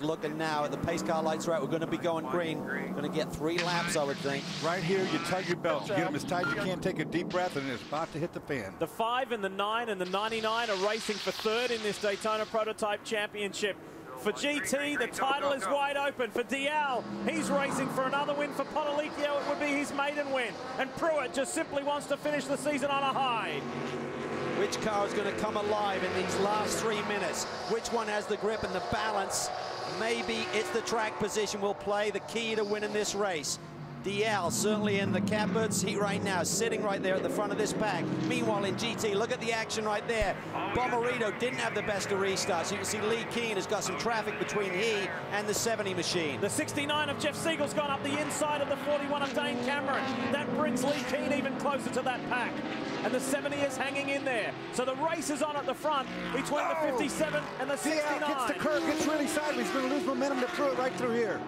Looking now at the pace car lights, right, we're going to be going green. Going to get 3 laps, I would think. Right here, you tug your belt. You get them as tight as you can, take a deep breath, and it's about to hit the fan. The 5 and the 9 and the 99 are racing for third in this Daytona Prototype Championship. For GT, the title is wide open. For DL, he's racing for another win. For Potolicchio, it would be his maiden win. And Pruitt just simply wants to finish the season on a high. Which car is going to come alive in these last 3 minutes? Which one has the grip and the balance? Maybe it's the track position will play the key to winning this race. DL certainly in the catbird seat right now, sitting right there at the front of this pack. Meanwhile in GT, look at the action right there. Bomarito didn't have the best of restarts. You can see Lee Keen has got some traffic between he and the 70 machine. The 69 of Jeff Siegel's gone up the inside of the 41 of Dane Cameron. That brings Lee Keen even closer to that pack. And the 70 is hanging in there. So the race is on at the front between the 57 and the 69. DL gets the curve, gets really sideways. He's going to lose momentum to Pruitt right through here.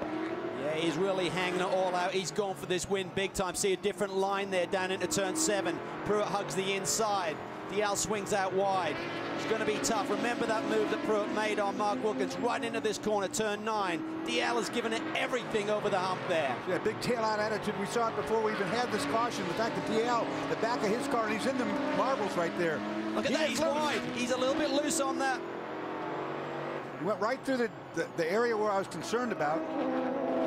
Yeah, he's really hanging it all out. He's gone for this win big time. See a different line there down into turn 7. Pruitt hugs the inside. DL swings out wide. It's going to be tough. Remember that move that Pruitt made on Mark Wilkins right into this corner, turn 9. DL has given it everything over the hump there. Yeah, big tail-out attitude. We saw it before we even had this caution. The fact that DL, the back of his car, and he's in the marbles right there. Look at that, he's wide. He's a little bit loose on that. He went right through the area where I was concerned about.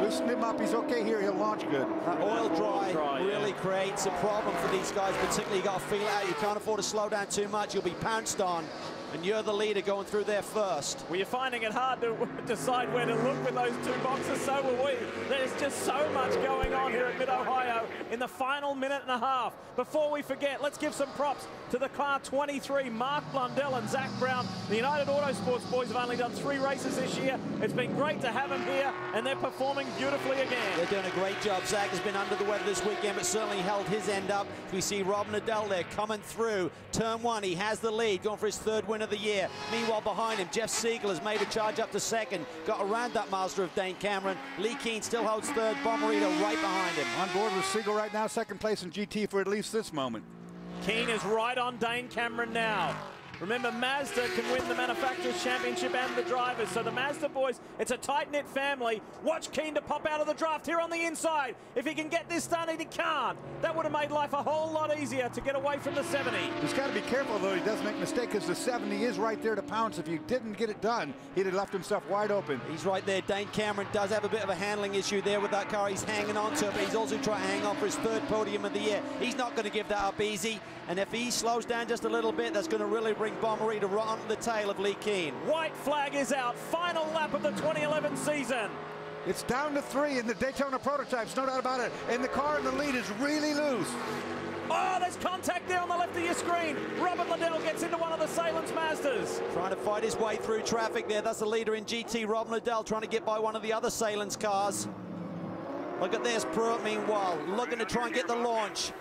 Loosen him up, he's okay here, he'll launch good. That oil dry really creates a problem for these guys, particularly you got to feel it out. You can't afford to slow down too much, you'll be pounced on. And you're the leader going through there first. Well, you're finding it hard to decide where to look with those 2 boxes, so will we. There's just so much going on here at Mid-Ohio in the final minute and a half. Before we forget, let's give some props to the car 23, Mark Blundell and Zach Brown. The United Autosports boys have only done 3 races this year. It's been great to have them here, and they're performing beautifully again. They're doing a great job. Zach has been under the weather this weekend, but certainly held his end up. We see Rob Nadell there coming through. Turn 1, he has the lead, going for his 3rd win of the year. Meanwhile, behind him, Jeff Siegel has made a charge up to 2nd, got around that master of Dane Cameron. Lee Keen still holds 3rd, Bomarito right behind him. On board with Siegel right now, 2nd place in GT for at least this moment. Keen is right on Dane Cameron now. Remember, Mazda can win the Manufacturers' Championship and the Drivers. So the Mazda boys, it's a tight-knit family. Watch Keen to pop out of the draft here on the inside. If he can get this done, and he can't, that would have made life a whole lot easier to get away from the 70. He's got to be careful, though, he doesn't make a mistake, because the 70 is right there to pounce. If he didn't get it done, he'd have left himself wide open. He's right there. Dane Cameron does have a bit of a handling issue there with that car. He's hanging on to it, but he's also trying to hang on for his 3rd podium of the year. He's not going to give that up easy. And if he slows down just a little bit, that's going to really bring Bomarito right onto the tail of Lee Keen. White flag is out. Final lap of the 2011 season. It's down to 3 in the Daytona Prototypes, no doubt about it. And the car in the lead is really loose. Oh, there's contact there on the left of your screen. Robert Liddell gets into one of the Salem Mazdas. Trying to fight his way through traffic there. That's the leader in GT, Rob Liddell, trying to get by one of the other Salem cars. Look at this, Pruitt, meanwhile, looking to try and get the launch.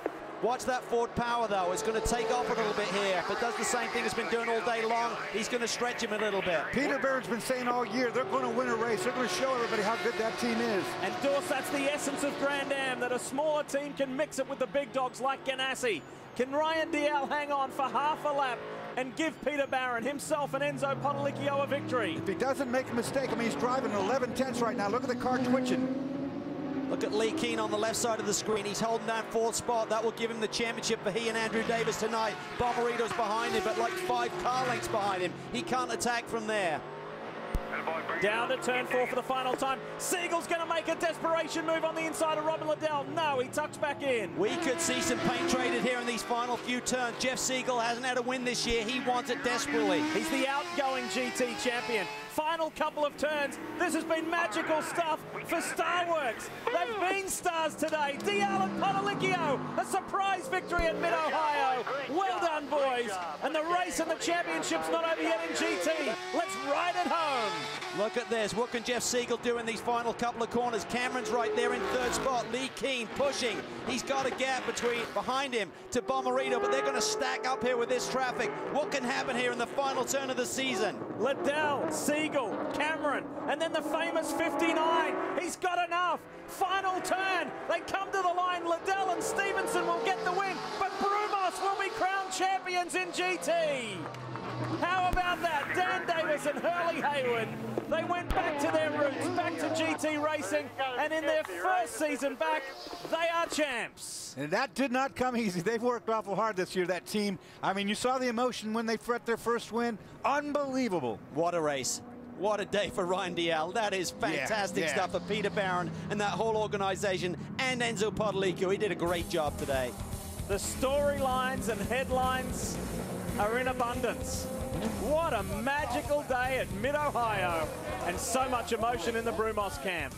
Watch that Ford Power, though. It's going to take off a little bit here. If it does the same thing it's been doing all day long, he's going to stretch him a little bit. Peter Byrne's been saying all year, they're going to win a race. They're going to show everybody how good that team is. And Dorse, that's the essence of Grand Am, that a smaller team can mix it with the big dogs like Ganassi. Can Ryan DL hang on for half a lap and give Peter Barron, himself and Enzo Potolicchio, a victory? If he doesn't make a mistake, I mean, he's driving 11 tenths right now. Look at the car twitching. Look at Lee Keen on the left side of the screen. He's holding down 4th spot. That will give him the championship for he and Andrew Davis tonight. Bomarito's behind him, but like 5 car lengths behind him. He can't attack from there. Down to turn 4 for the final time. Siegel's going to make a desperation move on the inside of Robin Liddell. No, he tucks back in. We could see some paint traded here in these final few turns. Jeff Siegel hasn't had a win this year. He wants it desperately. He's the outgoing GT champion. Final couple of turns. This has been magical stuff for Starworks. They've been stars today. DL and Potolicchio, a surprise victory at Mid-Ohio. Well done, boys. And the race and the championship's not over yet in GT. Let's ride it home. Look at this. What can Jeff Siegel do in these final couple of corners? Cameron's right there in 3rd spot. Lee Keen pushing. He's got a gap behind him to Bomarito, but they're going to stack up here with this traffic. What can happen here in the final turn of the season? Liddell, Siegel, Cameron, and then the famous 59. He's got enough. Final turn. They come to the line. Liddell and Stevenson will get the win, but Brumos will be crowned champions in GT. How about that? Dan Davis and Hurley Hayward. They went back to their roots, back to GT racing, and in their first season back, they are champs. And that did not come easy. They've worked awful hard this year, that team. I mean, you saw the emotion when they got their first win. Unbelievable. What a race. What a day for Ryan Dalziel. That is fantastic stuff for Peter Barron and that whole organization, and Enzo Podolico. He did a great job today. The storylines and headlines are in abundance. What a magical day at Mid-Ohio, and so much emotion in the Brumos camp.